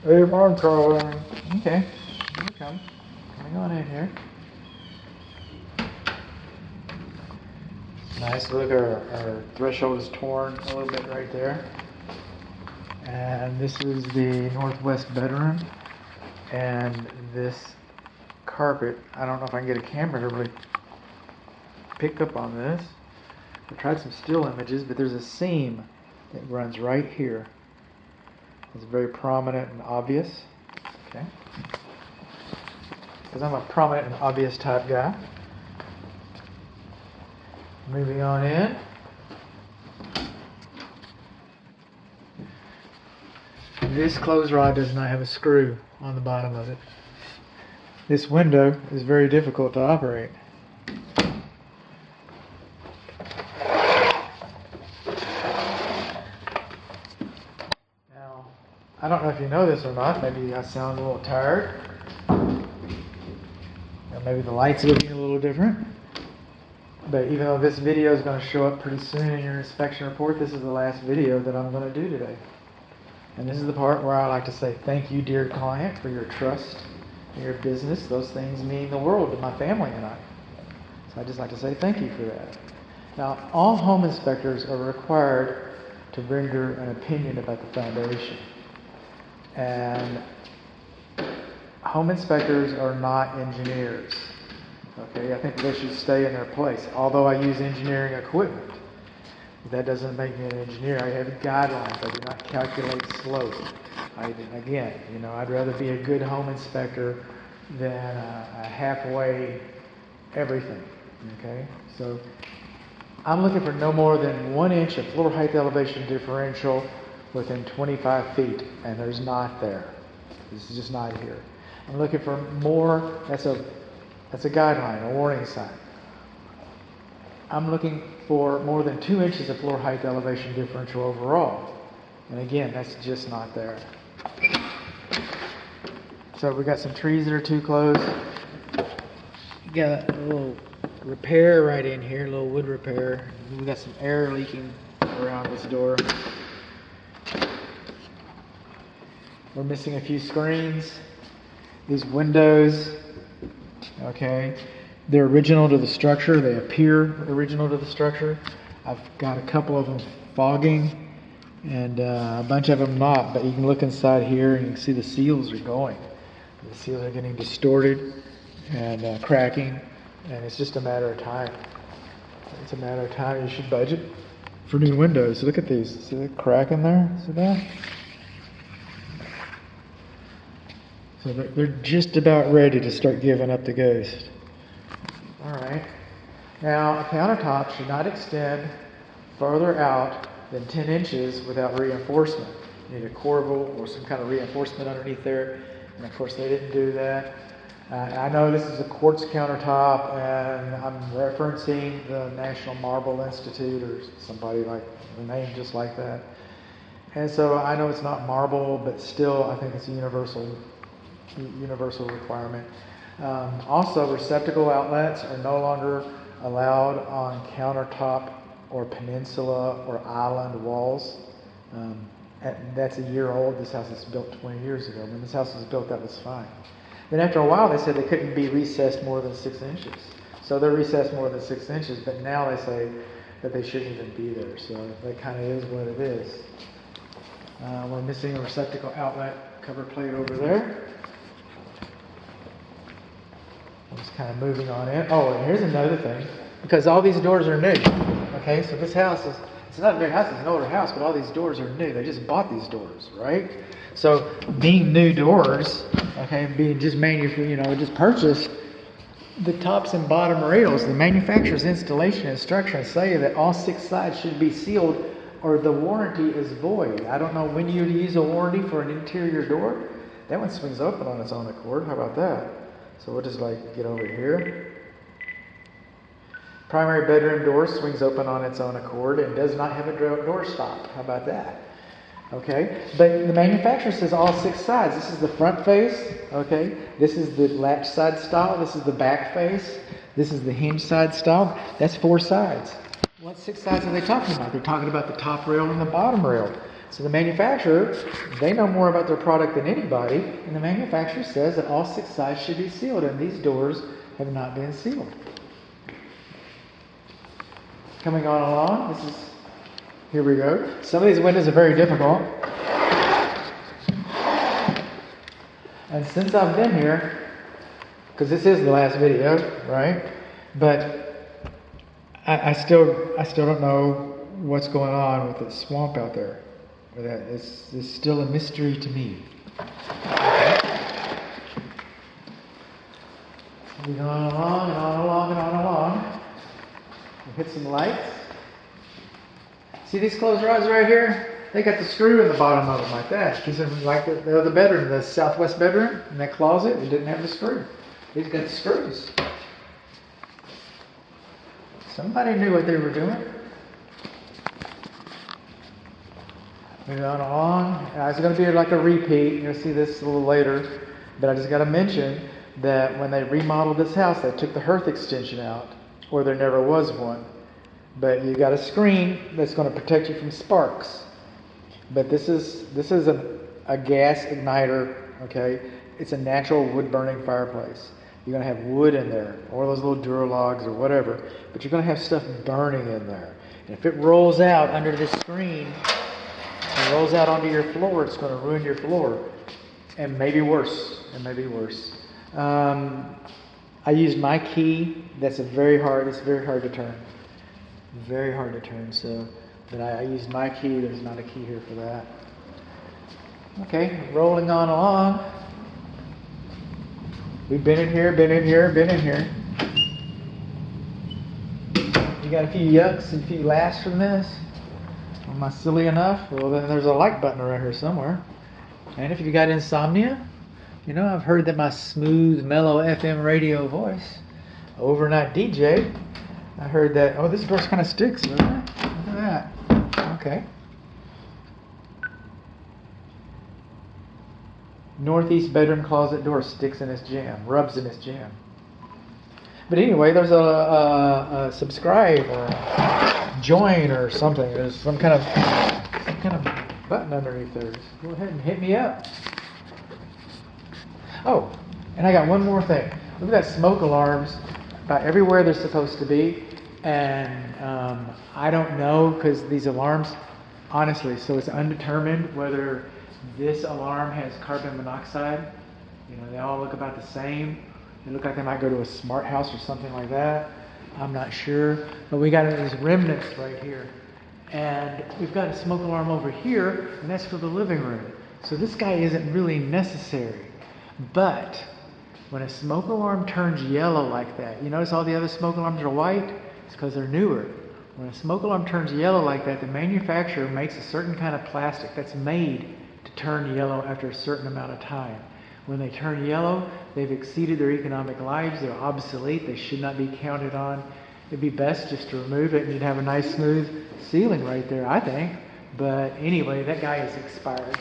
Hey, morning, Charlie. Okay, here we come. Coming on in here. Nice. Look, our threshold is torn a little bit right there. And this is the northwest bedroom. And this carpet, I don't know if I can get a camera to really pick up on this. I tried some still images, but there's a seam that runs right here. It's very prominent and obvious. Okay. Because I'm a prominent and obvious type guy. Moving on in. This clothes rod does not have a screw on the bottom of it. This window is very difficult to operate. Now, I don't know if you know this or not. Maybe I sound a little tired. Or maybe the light's looking a little different. But even though this video is going to show up pretty soon in your inspection report, this is the last video that I'm going to do today. And this is the part where I like to say thank you, dear client, for your trust in your business. Those things mean the world to my family and I. So I'd just like to say thank you for that. Now, all home inspectors are required to render an opinion about the foundation. And home inspectors are not engineers. Okay, I think they should stay in their place. Although I use engineering equipment, that doesn't make me an engineer. I have guidelines. I do not calculate slope. Again, I'd rather be a good home inspector than a halfway everything. Okay, so I'm looking for no more than 1 inch of floor height elevation differential within 25 feet, and there's not there. This is just not here. I'm looking for more. That's a guideline, a warning sign. I'm looking for more than 2 inches of floor height elevation differential overall. And again, that's just not there. So we got some trees that are too close. We got a little repair right in here, a little wood repair. We got some air leaking around this door. We're missing a few screens. These windows, okay, they're original to the structure. They appear original to the structure. I've got a couple of them fogging and a bunch of them not, but you can look inside here and you can see the seals are going. The seals are getting distorted and cracking, and it's just a matter of time. It's a matter of time. You should budget for new windows. Look at these. See the crack in there? See that? So they're just about ready to start giving up the ghost. All right. Now, a countertop should not extend further out than 10 inches without reinforcement. You need a corbel or some kind of reinforcement underneath there. And of course, they didn't do that. I know this is a quartz countertop, and I'm referencing the National Marble Institute or somebody like the name just like that. And so I know it's not marble, but still, I think it's a universal requirement. Also, receptacle outlets are no longer allowed on countertop or peninsula or island walls. That's a year old. This house was built 20 years ago. When this house was built, that was fine. Then after a while, they said they couldn't be recessed more than 6 inches. So they're recessed more than 6 inches, but now they say that they shouldn't even be there. So that kind of is what it is. We're missing a receptacle outlet cover plate over there. I'm just kind of moving on in. Oh, and here's another thing. Because all these doors are new. Okay, so this house it's not a new house, it's an older house, but all these doors are new. They just bought these doors, right? So being new doors, okay, being just just purchased, the tops and bottom rails, the manufacturer's installation instructions say that all 6 sides should be sealed or the warranty is void. I don't know when you use a warranty for an interior door. That one swings open on its own accord. How about that? So we'll just get over here. Primary bedroom door swings open on its own accord and does not have a door stop. How about that? Okay, but the manufacturer says all 6 sides. This is the front face, okay? This is the latch side style. This is the back face. This is the hinge side style. That's 4 sides. What 6 sides are they talking about? They're talking about the top rail and the bottom rail. So the manufacturer, they know more about their product than anybody, and the manufacturer says that all 6 sides should be sealed, and these doors have not been sealed. Coming on along, here we go. Some of these windows are very difficult. And since I've been here, because this is the last video, right? But I still don't know what's going on with the swamp out there. It's still a mystery to me. Okay. We're going along and on along and on along. We hit some lights. See these closed rods right here? They got the screw in the bottom of them like that. These are like the other bedroom, the southwest bedroom, in that closet. It didn't have the screw. These got the screws. Somebody knew what they were doing. Moving on along. It's going to be like a repeat. You'll see this a little later. But I just got to mention that when they remodeled this house, they took the hearth extension out, or there never was one. But you got a screen that's going to protect you from sparks. But this is a gas igniter, okay? It's a natural wood burning fireplace. You're going to have wood in there, or those little Duralogs or whatever, but you're going to have stuff burning in there. And if it rolls out under this screen and rolls out onto your floor, it's going to ruin your floor. And maybe worse. I used my key. It's very hard to turn. Very hard to turn, so, but I used my key. There's not a key here for that. Okay, rolling on along. We've been in here. You got a few yucks and a few laughs from this? Am I silly enough? Well, then there's a like button around here somewhere. And if you got insomnia, I've heard that my smooth, mellow FM radio voice, overnight DJ, I heard that, this brush kind of sticks, doesn't it? Look at that. Okay. Northeast bedroom closet door sticks in his jam, rubs in his jam. But anyway, there's a subscribe or a join or something. There's some kind of button underneath there. Just go ahead and hit me up. Oh, and I got one more thing. Look at that smoke alarms about everywhere they're supposed to be. And I don't know, because these alarms, honestly, so it's undetermined whether this alarm has carbon monoxide. They all look about the same. They look like they might go to a smart house or something like that. I'm not sure. But we got these remnants right here. And we've got a smoke alarm over here, and that's for the living room. So this guy isn't really necessary. But when a smoke alarm turns yellow like that, you notice all the other smoke alarms are white? It's because they're newer. When a smoke alarm turns yellow like that, the manufacturer makes a certain kind of plastic that's made to turn yellow after a certain amount of time. When they turn yellow, they've exceeded their economic lives. They're obsolete. They should not be counted on. It'd be best just to remove it, and you'd have a nice smooth ceiling right there, I think. But anyway, that guy is expired.